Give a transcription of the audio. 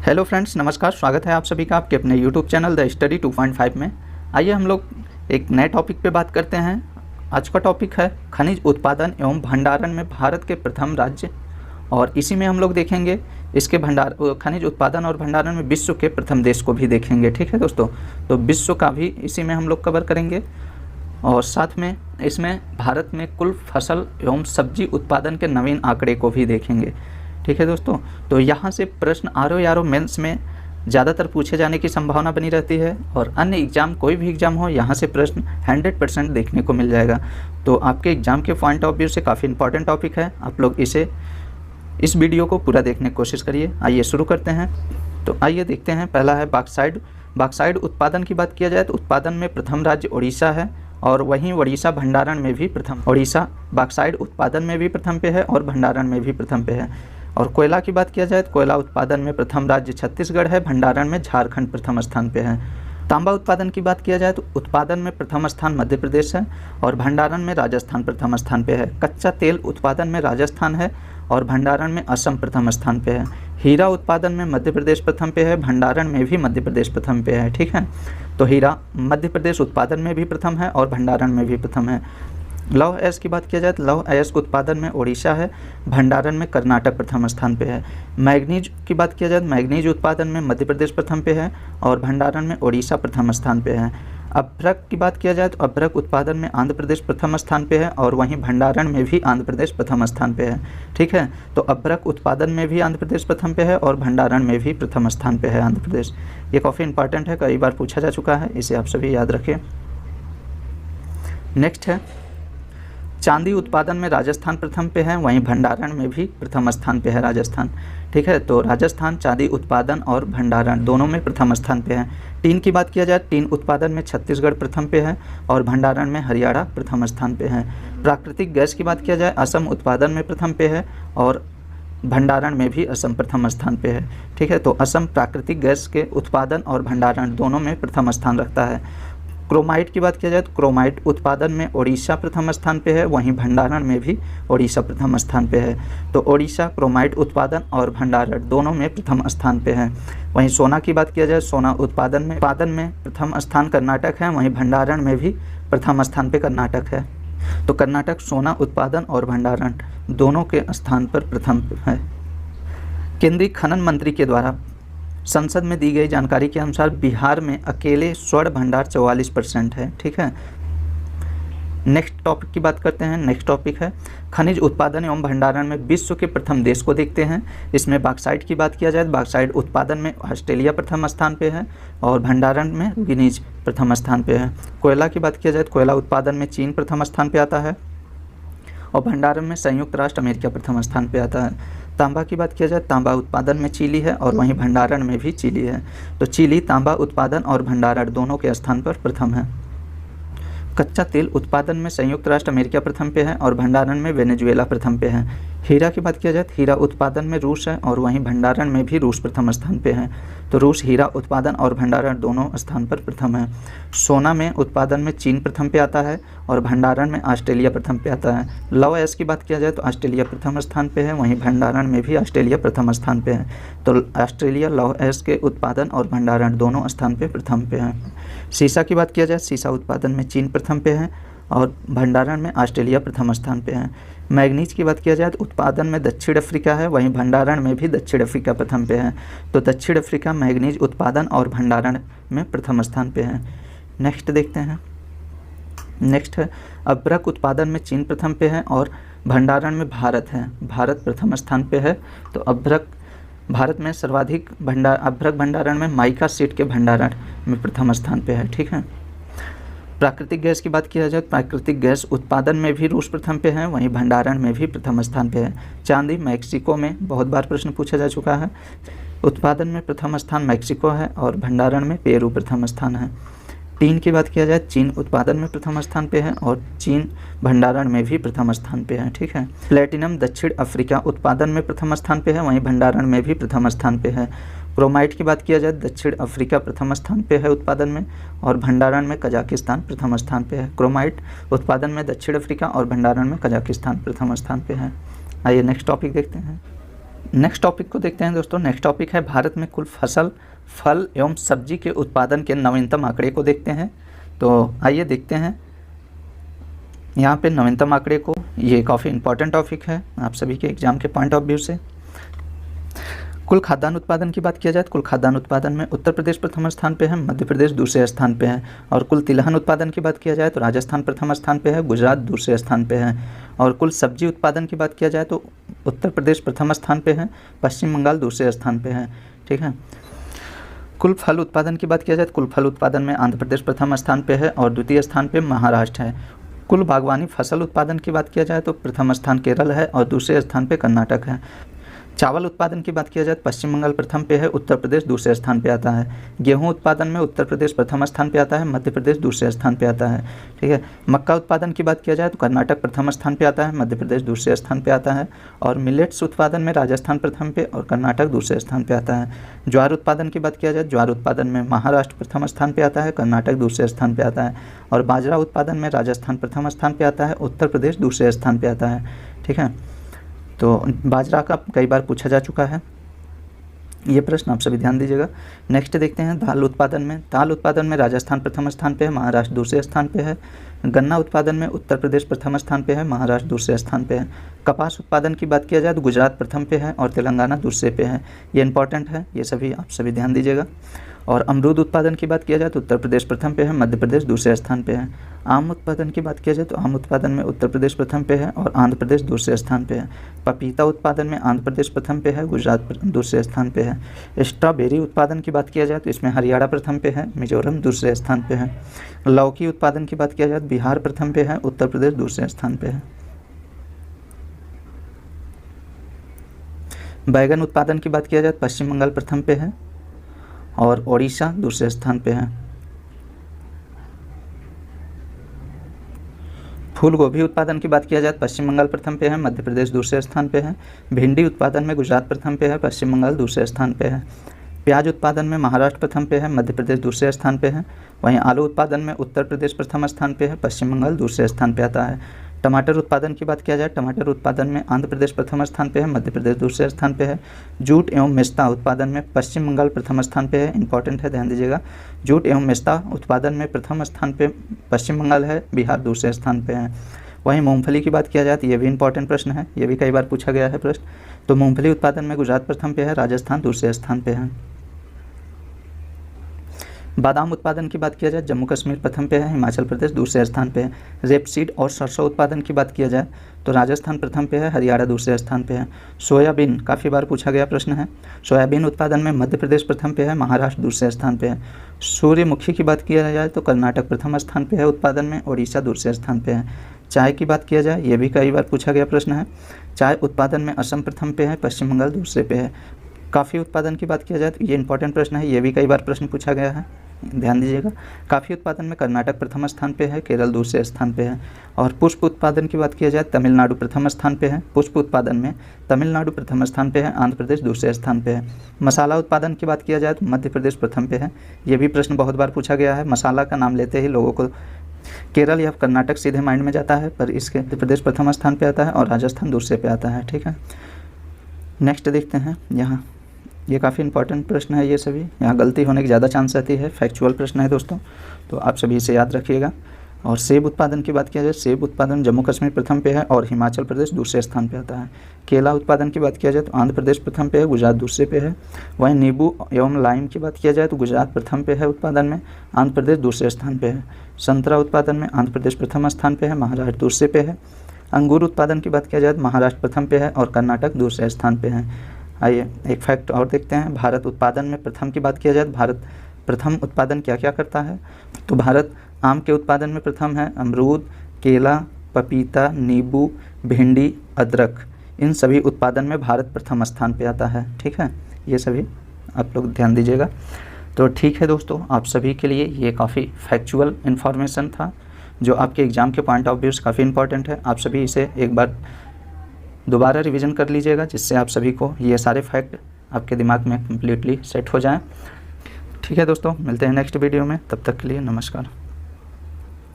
Hello friends, नमस्कार। स्वागत है आप सभी का आपके अपने यूट्यूब चैनल द स्टडी 2.5 में। आइए हम लोग एक नए टॉपिक पे बात करते हैं। आज का टॉपिक है खनिज उत्पादन एवं भंडारण में भारत के प्रथम राज्य, और इसी में हम लोग देखेंगे इसके खनिज उत्पादन और भंडारण में विश्व के प्रथम देश को भी देखेंगे। ठीक है दोस्तों, तो विश्व का भी इसी में हम लोग कवर करेंगे, और साथ में इसमें भारत में कुल फसल एवं सब्जी उत्पादन के नवीन आंकड़े को भी देखेंगे। ठीक है दोस्तों, तो यहाँ से प्रश्न आरओ मेंस में ज़्यादातर पूछे जाने की संभावना बनी रहती है, और अन्य एग्ज़ाम कोई भी एग्ज़ाम हो यहाँ से प्रश्न 100% देखने को मिल जाएगा। तो आपके एग्ज़ाम के पॉइंट ऑफ व्यू से काफ़ी इंपॉर्टेंट टॉपिक है। आप लोग इस वीडियो को पूरा देखने की कोशिश करिए। आइए शुरू करते हैं। तो आइए देखते हैं। पहला है बॉक्साइट उत्पादन की बात किया जाए तो उत्पादन में प्रथम राज्य उड़ीसा है, और वहीं उड़ीसा भंडारण में भी प्रथम। उड़ीसा बॉक्साइट उत्पादन में भी प्रथम पे है और भंडारण में भी प्रथम पे है। और कोयला की बात किया जाए तो कोयला उत्पादन में प्रथम राज्य छत्तीसगढ़ है, भंडारण में झारखंड प्रथम स्थान पे है। तांबा उत्पादन की बात किया जाए तो उत्पादन में प्रथम स्थान मध्य प्रदेश है, और भंडारण में राजस्थान प्रथम स्थान पे है। कच्चा तेल उत्पादन में राजस्थान है, और भंडारण में असम प्रथम स्थान पे है। हीरा उत्पादन में मध्य प्रदेश प्रथम पे है, भंडारण में भी मध्य प्रदेश प्रथम पे है। ठीक है, तो हीरा मध्य प्रदेश उत्पादन में भी प्रथम है और भंडारण में भी प्रथम है। लौह अयस्क की बात किया जाए तो लौह अयस्क उत्पादन में ओडिशा है, भंडारण में कर्नाटक प्रथम स्थान पे है। मैग्नीज की बात किया जाए तो मैग्नीज उत्पादन में मध्य प्रदेश प्रथम पे है, और भंडारण में ओडिशा प्रथम स्थान पे है। अभ्रक की बात किया जाए तो अभ्रक उत्पादन में आंध्र प्रदेश प्रथम स्थान पे है, और वहीं भंडारण में भी आंध्र प्रदेश प्रथम स्थान पे है। ठीक है, तो अभ्रक उत्पादन में भी आंध्र प्रदेश प्रथम पे है, और भंडारण में भी प्रथम स्थान पे है आंध्र प्रदेश। ये काफ़ी इंपॉर्टेंट है, कई बार पूछा जा चुका है, इसे आप सभी याद रखें। नेक्स्ट है चांदी उत्पादन में राजस्थान प्रथम पे है, वहीं भंडारण में भी प्रथम स्थान पे है राजस्थान। ठीक है, तो राजस्थान चांदी उत्पादन और भंडारण दोनों में प्रथम स्थान पे है। टीन की बात किया जाए टीन उत्पादन में छत्तीसगढ़ प्रथम पे है, और भंडारण में हरियाणा प्रथम स्थान पे है। प्राकृतिक गैस की बात किया जाए असम उत्पादन में प्रथम पे है, और भंडारण में भी असम प्रथम स्थान पे है। ठीक है, तो असम प्राकृतिक गैस के उत्पादन और भंडारण दोनों में प्रथम स्थान रखता है। क्रोमाइट की बात किया जाए तो क्रोमाइट उत्पादन में ओडिशा प्रथम स्थान पे है, वहीं भंडारण में भी ओडिशा प्रथम स्थान पे है। तो ओडिशा क्रोमाइट उत्पादन और भंडारण दोनों में प्रथम स्थान पे है। वहीं सोना की बात किया जाए सोना उत्पादन में प्रथम स्थान कर्नाटक है, वहीं भंडारण में भी प्रथम स्थान पे कर्नाटक है। तो कर्नाटक सोना उत्पादन और भंडारण दोनों के स्थान पर प्रथम है। केंद्रीय खनन मंत्री के द्वारा संसद में दी गई जानकारी के अनुसार बिहार में अकेले स्वर्ण भंडार 44% है। ठीक है, नेक्स्ट टॉपिक की बात करते हैं। नेक्स्ट टॉपिक है खनिज उत्पादन एवं भंडारण में विश्व के प्रथम देश को देखते हैं। इसमें बॉक्साइट की बात किया जाए तो बॉक्साइट उत्पादन में ऑस्ट्रेलिया प्रथम स्थान पे है, और भंडारण में गिनीज प्रथम स्थान पे है। कोयला की बात किया जाए तो कोयला उत्पादन में चीन प्रथम स्थान पे आता है, और भंडारण में संयुक्त राष्ट्र अमेरिका प्रथम स्थान पे आता है। तांबा की बात किया जाए तांबा उत्पादन में चिली है, और वहीं भंडारण में भी चिली है। तो चिली तांबा उत्पादन और भंडारण दोनों के स्थान पर प्रथम है। कच्चा तेल उत्पादन में संयुक्त राष्ट्र अमेरिका प्रथम पे है, और भंडारण में वेनेजुएला प्रथम पे है। हीरा की बात किया जाए तो हीरा उत्पादन में रूस है, और वहीं भंडारण में भी रूस प्रथम स्थान पे है। तो रूस हीरा उत्पादन और भंडारण दोनों स्थान पर प्रथम है। सोना में उत्पादन में चीन प्रथम पे आता है, और भंडारण में ऑस्ट्रेलिया प्रथम पे आता है। लौह अयस्क की बात किया जाए तो ऑस्ट्रेलिया प्रथम स्थान पे है, वहीं भंडारण में भी ऑस्ट्रेलिया प्रथम स्थान पे है। तो ऑस्ट्रेलिया लौह अयस्क के उत्पादन और भंडारण दोनों स्थान पे प्रथम पे है। सीसा की बात किया जाए सीसा उत्पादन में चीन प्रथम पे है, और भंडारण में ऑस्ट्रेलिया प्रथम स्थान पे है। मैग्नीज की बात किया जाए तो उत्पादन में दक्षिण अफ्रीका है, वहीं भंडारण में भी दक्षिण अफ्रीका प्रथम पे है। तो दक्षिण अफ्रीका मैग्नीज उत्पादन और भंडारण में प्रथम स्थान पे है। नेक्स्ट देखते हैं। नेक्स्ट है अभ्रक उत्पादन में चीन प्रथम पे है, और भंडारण में भारत है। भारत प्रथम स्थान पे है। तो अभ्रक भारत में सर्वाधिक अभ्रक भंडारण में माइका सीड के भंडारण में प्रथम स्थान पे है। ठीक है, प्राकृतिक गैस की बात किया जाए तो प्राकृतिक गैस उत्पादन में भी रूस प्रथम पे है, वहीं भंडारण में भी प्रथम स्थान पे है। चांदी मैक्सिको में बहुत बार प्रश्न पूछा जा चुका है। उत्पादन में प्रथम स्थान मैक्सिको है, और भंडारण में पेरू प्रथम स्थान है। टीन की बात किया जाए चीन उत्पादन में प्रथम स्थान पे है, और चीन भंडारण में भी प्रथम स्थान पे है। ठीक है, प्लेटिनम दक्षिण अफ्रीका उत्पादन में प्रथम स्थान पे है, वहीं भंडारण में भी प्रथम स्थान पे है। क्रोमाइट की बात किया जाए दक्षिण अफ्रीका प्रथम स्थान पे है उत्पादन में, और भंडारण में कजाकिस्तान प्रथम स्थान पे है। क्रोमाइट उत्पादन में दक्षिण अफ्रीका और भंडारण में कजाकिस्तान प्रथम स्थान पे है। आइए नेक्स्ट टॉपिक देखते हैं। नेक्स्ट टॉपिक को देखते हैं दोस्तों। नेक्स्ट टॉपिक है भारत में कुल फसल, फल एवं सब्जी के उत्पादन के नवीनतम आंकड़े को देखते हैं। तो आइए देखते हैं यहाँ पे नवीनतम आंकड़े को। ये काफ़ी इंपॉर्टेंट टॉपिक है आप सभी के एग्जाम के पॉइंट ऑफ व्यू से। कुल खाद्यान्न उत्पादन की बात किया जाए तो कुल खाद्यान्न उत्पादन में उत्तर प्रदेश प्रथम स्थान पे है, मध्य प्रदेश दूसरे स्थान पे है। और कुल तिलहन उत्पादन की बात किया जाए तो राजस्थान प्रथम स्थान पे है, गुजरात दूसरे स्थान पे है। और कुल सब्जी उत्पादन की बात किया जाए तो उत्तर प्रदेश प्रथम स्थान पे है, पश्चिम बंगाल दूसरे स्थान पे है। ठीक है। कुल फल उत्पादन की बात किया जाए तो कुल फल उत्पादन में आंध्र प्रदेश प्रथम स्थान पे है और द्वितीय स्थान पे महाराष्ट्र है। कुल बागवानी फसल उत्पादन की बात किया जाए तो प्रथम स्थान केरल है और दूसरे स्थान पे कर्नाटक है। चावल उत्पादन की बात किया जाए तो पश्चिम बंगाल प्रथम पे है, उत्तर प्रदेश दूसरे स्थान पे आता है। गेहूं उत्पादन में उत्तर प्रदेश प्रथम स्थान पे आता है, मध्य प्रदेश दूसरे स्थान पे आता है। ठीक है। मक्का उत्पादन की बात किया जाए तो कर्नाटक प्रथम स्थान पे आता है, मध्य प्रदेश दूसरे स्थान पे आता है। और मिलेट्स उत्पादन में राजस्थान प्रथम पे और कर्नाटक दूसरे स्थान पे आता है। ज्वार उत्पादन की बात किया जाए, ज्वार उत्पादन में महाराष्ट्र प्रथम स्थान पे आता है, कर्नाटक दूसरे स्थान पे आता है। और बाजरा उत्पादन में राजस्थान प्रथम स्थान पे आता है, उत्तर प्रदेश दूसरे स्थान पे आता है। ठीक है। तो बाजरा का कई बार पूछा जा चुका है ये प्रश्न, आप सभी ध्यान दीजिएगा। नेक्स्ट देखते हैं दाल उत्पादन में। दाल उत्पादन में राजस्थान प्रथम स्थान पे है, महाराष्ट्र दूसरे स्थान पे है। गन्ना उत्पादन में उत्तर प्रदेश प्रथम स्थान पे है, महाराष्ट्र दूसरे स्थान पे है। कपास उत्पादन की बात किया जाए तो गुजरात प्रथम पे है और तेलंगाना दूसरे पे है। ये इंपॉर्टेंट है, ये सभी आप सभी ध्यान दीजिएगा। और अमरूद उत्पादन की बात किया जाए तो उत्तर प्रदेश प्रथम पे है, मध्य प्रदेश दूसरे स्थान पे है। आम उत्पादन की बात किया जाए तो आम उत्पादन में उत्तर प्रदेश प्रथम पे है और आंध्र प्रदेश दूसरे स्थान पे है। पपीता उत्पादन में आंध्र प्रदेश प्रथम पे है, गुजरात दूसरे स्थान पे है। स्ट्रॉबेरी उत्पादन की बात किया जाए तो इसमें हरियाणा प्रथम पे है, मिजोरम दूसरे स्थान पे है। लौकी उत्पादन की बात किया जाए तो बिहार प्रथम पे है, उत्तर प्रदेश दूसरे स्थान पे है। बैगन उत्पादन की बात किया जाए तो पश्चिम बंगाल प्रथम पे है और ओडिशा दूसरे स्थान पे है। फूल गोभी उत्पादन की बात किया जाए तो पश्चिम बंगाल प्रथम पे है, मध्य प्रदेश दूसरे स्थान पे है। भिंडी उत्पादन में गुजरात प्रथम पे है, पश्चिम बंगाल दूसरे स्थान पे है। प्याज उत्पादन में महाराष्ट्र प्रथम पे है, मध्य प्रदेश दूसरे स्थान पे है। वहीं आलू उत्पादन में उत्तर प्रदेश प्रथम स्थान पे है, पश्चिम बंगाल दूसरे स्थान पे आता है। टमाटर उत्पादन की बात किया जाए, टमाटर उत्पादन में आंध्र प्रदेश प्रथम स्थान पे है, मध्य प्रदेश दूसरे स्थान पे है। जूट एवं मेस्ता उत्पादन में पश्चिम बंगाल प्रथम स्थान पे है, इंपॉर्टेंट है, ध्यान दीजिएगा। जूट एवं मेस्ता उत्पादन में प्रथम स्थान पे पश्चिम बंगाल है, बिहार दूसरे स्थान पे है। वहीं मूंगफली की बात किया जाए तो ये भी इंपॉर्टेंट प्रश्न है, ये भी कई बार पूछा गया है प्रश्न। तो मूंगफली उत्पादन में गुजरात प्रथम पे है, राजस्थान दूसरे स्थान पे है। बादाम उत्पादन की बात किया जाए जम्मू कश्मीर प्रथम पे है, हिमाचल प्रदेश दूसरे स्थान पे है। रेपसीड और सरसों उत्पादन की बात किया जाए तो राजस्थान प्रथम पे है, हरियाणा दूसरे स्थान पे है। सोयाबीन काफ़ी बार पूछा गया प्रश्न है। सोयाबीन उत्पादन में मध्य प्रदेश प्रथम पे है, महाराष्ट्र दूसरे स्थान पे है। सूर्यमुखी की बात किया जाए तो कर्नाटक प्रथम स्थान पे है उत्पादन में, ओडिशा दूसरे स्थान पे है। चाय की बात किया जाए, ये भी कई बार पूछा गया प्रश्न है। चाय उत्पादन में असम प्रथम पे है, पश्चिम बंगाल दूसरे पे है। काफ़ी उत्पादन की बात किया जाए तो ये इंपॉर्टेंट प्रश्न है, ये भी कई बार प्रश्न पूछा गया है, ध्यान दीजिएगा। काफ़ी उत्पादन में कर्नाटक प्रथम स्थान पे है, केरल दूसरे स्थान पे है। और पुष्प उत्पादन की बात किया जाए तमिलनाडु प्रथम स्थान पे है, पुष्प उत्पादन में तमिलनाडु प्रथम स्थान पे है, आंध्र प्रदेश दूसरे स्थान पे है। मसाला उत्पादन की बात किया जाए तो मध्य प्रदेश प्रथम पे है, ये भी प्रश्न बहुत बार पूछा गया है। मसाला का नाम लेते ही लोगों को केरल या कर्नाटक सीधे माइंड में जाता है, पर इसके मध्य प्रदेश प्रथम स्थान पे आता है और राजस्थान दूसरे पे आता है। ठीक है। नेक्स्ट देखते हैं, यहाँ ये काफ़ी इंपॉर्टेंट प्रश्न है, ये सभी यहाँ गलती होने की ज़्यादा चांस रहती है, फैक्चुअल प्रश्न है दोस्तों, तो आप सभी इसे याद रखिएगा। और सेब उत्पादन की बात किया जाए, सेब उत्पादन जम्मू कश्मीर प्रथम पे है और हिमाचल प्रदेश दूसरे स्थान पे आता है। केला उत्पादन की बात किया जाए तो आंध्र प्रदेश प्रथम पे है, गुजरात दूसरे पे है। वहीं नींबू एवं लाइम की बात किया जाए तो गुजरात प्रथम पे है उत्पादन में, आंध्र प्रदेश दूसरे स्थान पे है। संतरा उत्पादन में आंध्र प्रदेश प्रथम स्थान पे है, महाराष्ट्र दूसरे पे है। अंगूर उत्पादन की बात किया जाए तो महाराष्ट्र प्रथम पे है और कर्नाटक दूसरे स्थान पे है। आइए एक फैक्ट और देखते हैं। भारत उत्पादन में प्रथम की बात किया जाए तो भारत प्रथम उत्पादन क्या क्या करता है, तो भारत आम के उत्पादन में प्रथम है। अमरूद, केला, पपीता, नींबू, भिंडी, अदरक, इन सभी उत्पादन में भारत प्रथम स्थान पे आता है। ठीक है, ये सभी आप लोग ध्यान दीजिएगा। तो ठीक है दोस्तों, आप सभी के लिए ये काफ़ी फैक्चुअल इन्फॉर्मेशन था जो आपके एग्ज़ाम के पॉइंट ऑफ व्यू से काफ़ी इंपॉर्टेंट है। आप सभी इसे एक बार दोबारा रिवीजन कर लीजिएगा, जिससे आप सभी को ये सारे फैक्ट आपके दिमाग में कम्प्लीटली सेट हो जाएं। ठीक है दोस्तों, मिलते हैं नेक्स्ट वीडियो में, तब तक के लिए नमस्कार।